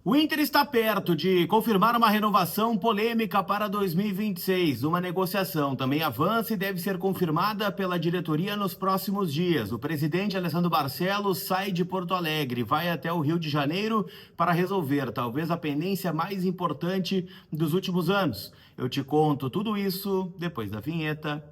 O Inter está perto de confirmar uma renovação polêmica para 2026. Uma negociação também avança e deve ser confirmada pela diretoria nos próximos dias. O presidente Alessandro Barcelos sai de Porto Alegre, vai até o Rio de Janeiro para resolver talvez a pendência mais importante dos últimos anos. Eu te conto tudo isso depois da vinheta.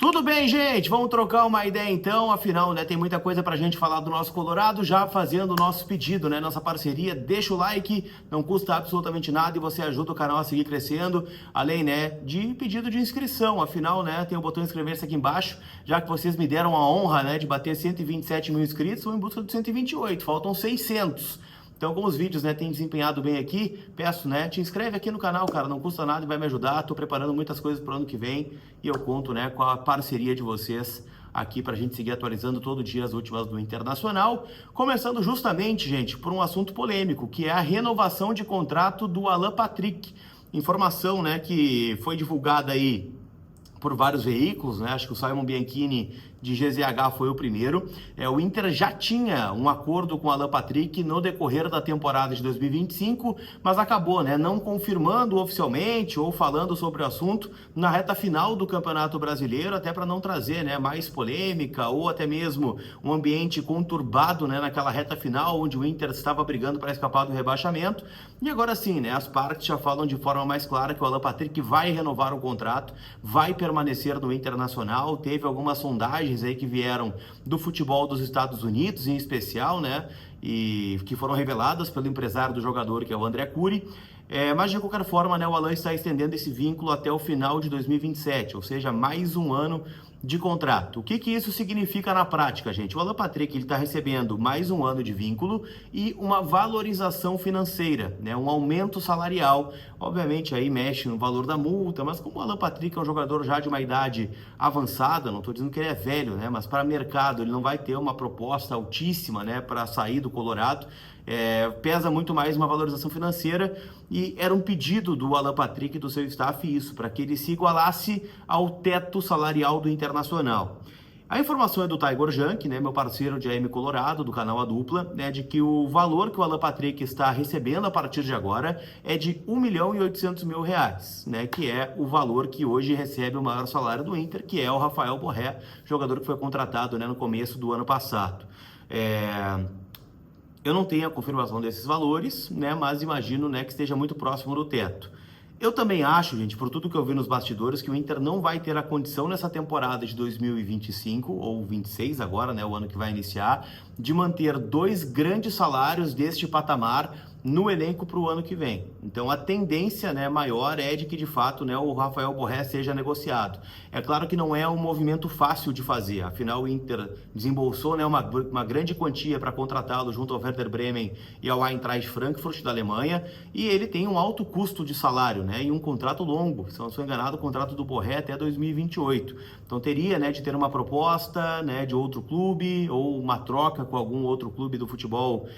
Tudo bem, gente? Vamos trocar uma ideia então, afinal, né, tem muita coisa pra gente falar do nosso Colorado, já fazendo o nosso pedido, né, nossa parceria, deixa o like, não custa absolutamente nada e você ajuda o canal a seguir crescendo, além, né, de pedido de inscrição, afinal, né, tem o botão inscrever-se aqui embaixo, já que vocês me deram a honra, né, de bater 127 mil inscritos, vou em busca de 128, faltam 600. Então, como os vídeos, né, têm desempenhado bem aqui, peço, né, te inscreve aqui no canal, cara, não custa nada e vai me ajudar. Tô preparando muitas coisas pro ano que vem e eu conto, né, com a parceria de vocês aqui pra gente seguir atualizando todo dia as últimas do Internacional. Começando justamente, gente, por um assunto polêmico, que é a renovação de contrato do Alan Patrick. Informação, né, que foi divulgada aí por vários veículos, né? Acho que o Simon Bianchini de GZH foi o primeiro. O Inter já tinha um acordo com o Alan Patrick no decorrer da temporada de 2025, mas acabou, né, não confirmando oficialmente ou falando sobre o assunto na reta final do Campeonato Brasileiro, até para não trazer, né, mais polêmica ou até mesmo um ambiente conturbado, né, naquela reta final onde o Inter estava brigando para escapar do rebaixamento. E agora sim, né, as partes já falam de forma mais clara que o Alan Patrick vai renovar o contrato, vai permanecer no Internacional. Teve algumas sondagens aí que vieram do futebol dos Estados Unidos, em especial, né, e que foram reveladas pelo empresário do jogador, que é o André Curi. Mas de qualquer forma, né, o Alan está estendendo esse vínculo até o final de 2027, ou seja, mais um ano de contrato. O que isso significa na prática, gente? O Alan Patrick está recebendo mais um ano de vínculo e uma valorização financeira, né, um aumento salarial. Obviamente aí mexe no valor da multa, mas como o Alan Patrick é um jogador já de uma idade avançada, não estou dizendo que ele é velho, né, mas para mercado ele não vai ter uma proposta altíssima, né, para sair do Colorado. Pesa muito mais uma valorização financeira e era um pedido do Alan Patrick e do seu staff isso, para que ele se igualasse ao teto salarial do Internacional. A informação é do Tiger Junk, né, meu parceiro de AM Colorado, do canal A Dupla, né, de que o valor que o Alan Patrick está recebendo a partir de agora é de R$1.800.000, né, que é o valor que hoje recebe o maior salário do Inter, que é o Rafael Borré, jogador que foi contratado, né, no começo do ano passado. Eu não tenho a confirmação desses valores, né, mas imagino, né, que esteja muito próximo do teto. Eu também acho, gente, por tudo que eu vi nos bastidores, que o Inter não vai ter a condição nessa temporada de 2025 ou 26 agora, né, o ano que vai iniciar, de manter dois grandes salários deste patamar no elenco para o ano que vem. Então a tendência, né, maior é de que de fato, né, o Rafael Borré seja negociado. É claro que não é um movimento fácil de fazer, afinal o Inter desembolsou, né, uma grande quantia para contratá-lo junto ao Werder Bremen e ao Eintracht Frankfurt da Alemanha, e ele tem um alto custo de salário, né, e um contrato longo, se não estou enganado, o contrato do Borré até 2028. Então teria, né, de ter uma proposta, né, de outro clube ou uma troca com algum outro clube do futebol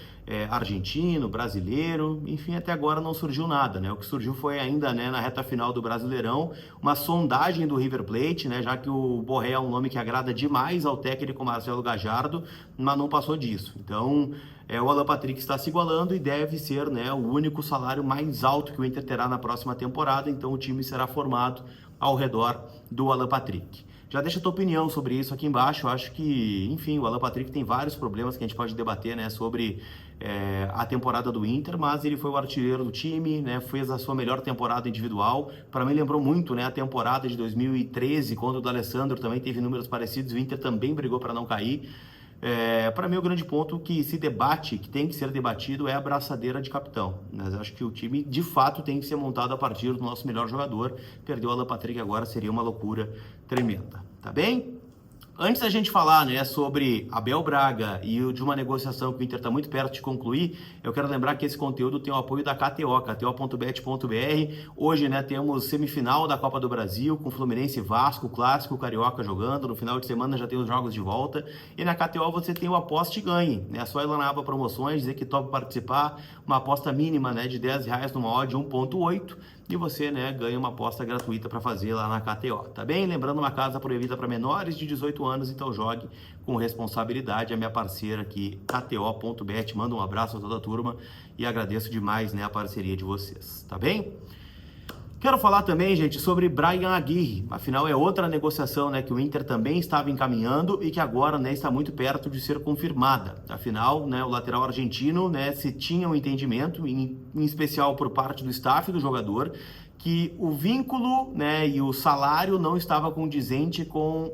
argentino, brasileiro, enfim, até agora não surgiu nada, né? O que surgiu foi ainda, né, na reta final do Brasileirão, uma sondagem do River Plate, né, já que o Borré é um nome que agrada demais ao técnico Marcelo Gallardo, mas não passou disso. Então, o Alan Patrick está se igualando e deve ser, né, o único salário mais alto que o Inter terá na próxima temporada, então o time será formado ao redor do Alan Patrick. Já deixa a tua opinião sobre isso aqui embaixo. Eu acho que, enfim, o Alan Patrick tem vários problemas que a gente pode debater, né, sobre a temporada do Inter, mas ele foi o artilheiro do time, né, fez a sua melhor temporada individual. Para mim lembrou muito, né, a temporada de 2013, quando o D'Alessandro também teve números parecidos, o Inter também brigou para não cair. Para mim o grande ponto que se debate, que tem que ser debatido, é a braçadeira de capitão. Mas acho que o time de fato tem que ser montado a partir do nosso melhor jogador. Perder o Alan Patrick agora seria uma loucura tremenda, tá bem? Antes da gente falar, né, sobre Abel Braga e de uma negociação que o Inter está muito perto de concluir, eu quero lembrar que esse conteúdo tem o apoio da KTO, kto.bet.br. Hoje, né, temos semifinal da Copa do Brasil com Fluminense e Vasco, clássico carioca jogando. No final de semana já tem os jogos de volta. E na KTO você tem o aposte e ganhe, né? É só ir lá na aba promoções, dizer que topa participar, uma aposta mínima, né, de R$10 numa odd 1.8. e você, né, ganha uma aposta gratuita para fazer lá na KTO, tá bem? Lembrando, uma casa proibida para menores de 18 anos, então jogue com responsabilidade. A minha parceira aqui, KTO.bet, manda um abraço a toda a turma e agradeço demais, né, a parceria de vocês, tá bem? Quero falar também, gente, sobre Bryan Aguirre. Afinal, é outra negociação, né, que o Inter também estava encaminhando e que agora, né, está muito perto de ser confirmada. Afinal, né, o lateral argentino, né, se tinha um entendimento, em especial por parte do staff do jogador, que o vínculo, né, e o salário não estava condizente com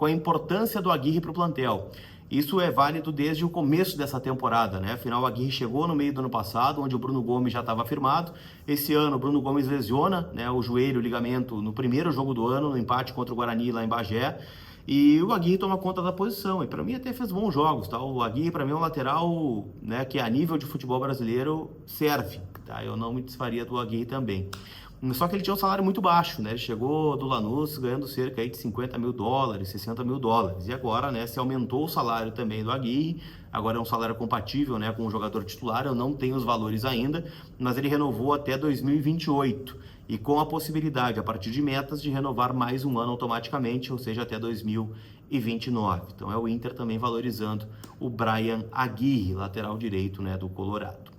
a importância do Aguirre para o plantel. Isso é válido desde o começo dessa temporada, né? Afinal, o Aguirre chegou no meio do ano passado, onde o Bruno Gomes já estava firmado. Esse ano, o Bruno Gomes lesiona, né, o joelho, o ligamento, no primeiro jogo do ano, no empate contra o Guarani lá em Bagé. E o Aguirre toma conta da posição. E para mim até fez bons jogos, tá? O Aguirre, para mim, é um lateral, né, que a nível de futebol brasileiro serve, tá? Eu não me desfaria do Aguirre também. Só que ele tinha um salário muito baixo, né? Ele chegou do Lanús ganhando cerca aí de 50 mil dólares, 60 mil dólares. E agora, né, se aumentou o salário também do Aguirre, agora é um salário compatível, né, com o jogador titular. Eu não tenho os valores ainda, mas ele renovou até 2028. E com a possibilidade, a partir de metas, de renovar mais um ano automaticamente, ou seja, até 2029. Então é o Inter também valorizando o Bryan Aguirre, lateral direito, né, do Colorado.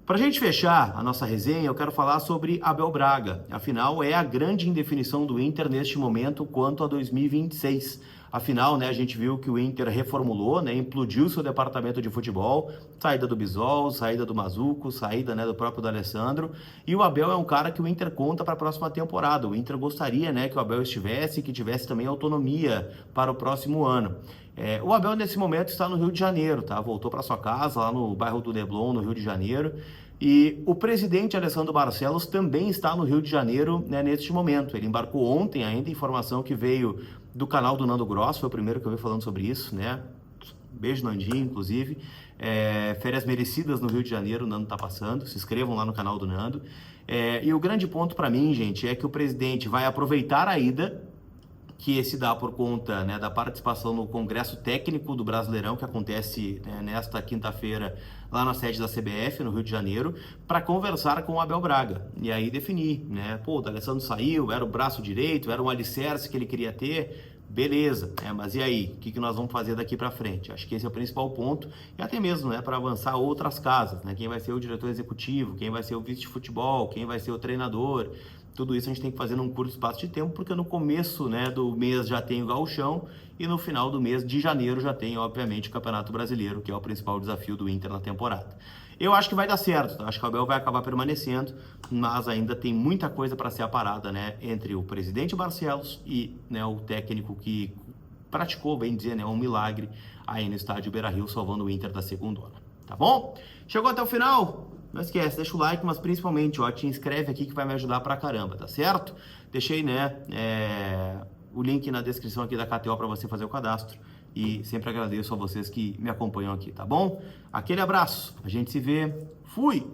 Para a gente fechar a nossa resenha, eu quero falar sobre Abel Braga. Afinal, é a grande indefinição do Inter neste momento quanto a 2026. Afinal, né, a gente viu que o Inter reformulou, né, implodiu seu departamento de futebol, saída do Bisol, saída do Mazuco, saída, né, do próprio D'Alessandro. E o Abel é um cara que o Inter conta para a próxima temporada. O Inter gostaria, né, que o Abel estivesse, que tivesse também autonomia para o próximo ano. O Abel, nesse momento, está no Rio de Janeiro, tá? Voltou para sua casa, lá no bairro do Leblon, no Rio de Janeiro. E o presidente Alessandro Barcelos também está no Rio de Janeiro, né, neste momento. Ele embarcou ontem, ainda informação que veio do canal do Nando Gross, foi o primeiro que eu vi falando sobre isso, né? Beijo, Nandinho, inclusive. Férias merecidas no Rio de Janeiro, o Nando tá passando. Se inscrevam lá no canal do Nando. E o grande ponto para mim, gente, é que o presidente vai aproveitar a ida, que se dá por conta, né, da participação no Congresso Técnico do Brasileirão, que acontece, né, nesta quinta-feira lá na sede da CBF, no Rio de Janeiro, para conversar com o Abel Braga. E aí definir, né? Pô, o D'Alessandro saiu, era o braço direito, era um alicerce que ele queria ter, beleza, mas e aí? O que nós vamos fazer daqui para frente? Acho que esse é o principal ponto, e até mesmo, né, para avançar outras casas, né? Quem vai ser o diretor executivo, quem vai ser o vice de futebol, quem vai ser o treinador. Tudo isso a gente tem que fazer num curto espaço de tempo, porque no começo, né, do mês já tem o Gauchão e no final do mês de janeiro já tem, obviamente, o Campeonato Brasileiro, que é o principal desafio do Inter na temporada. Eu acho que vai dar certo, tá? Acho que o Abel vai acabar permanecendo, mas ainda tem muita coisa para ser aparada, né, entre o presidente Barcelos e, né, o técnico que praticou, bem dizer, né, um milagre aí no estádio Beira-Rio, salvando o Inter da segundona. Tá bom? Chegou até o final? Não esquece, deixa o like, mas principalmente, ó, te inscreve aqui que vai me ajudar pra caramba, tá certo? Deixei, né, o link na descrição aqui da KTO para você fazer o cadastro. E sempre agradeço a vocês que me acompanham aqui, tá bom? Aquele abraço, a gente se vê, fui!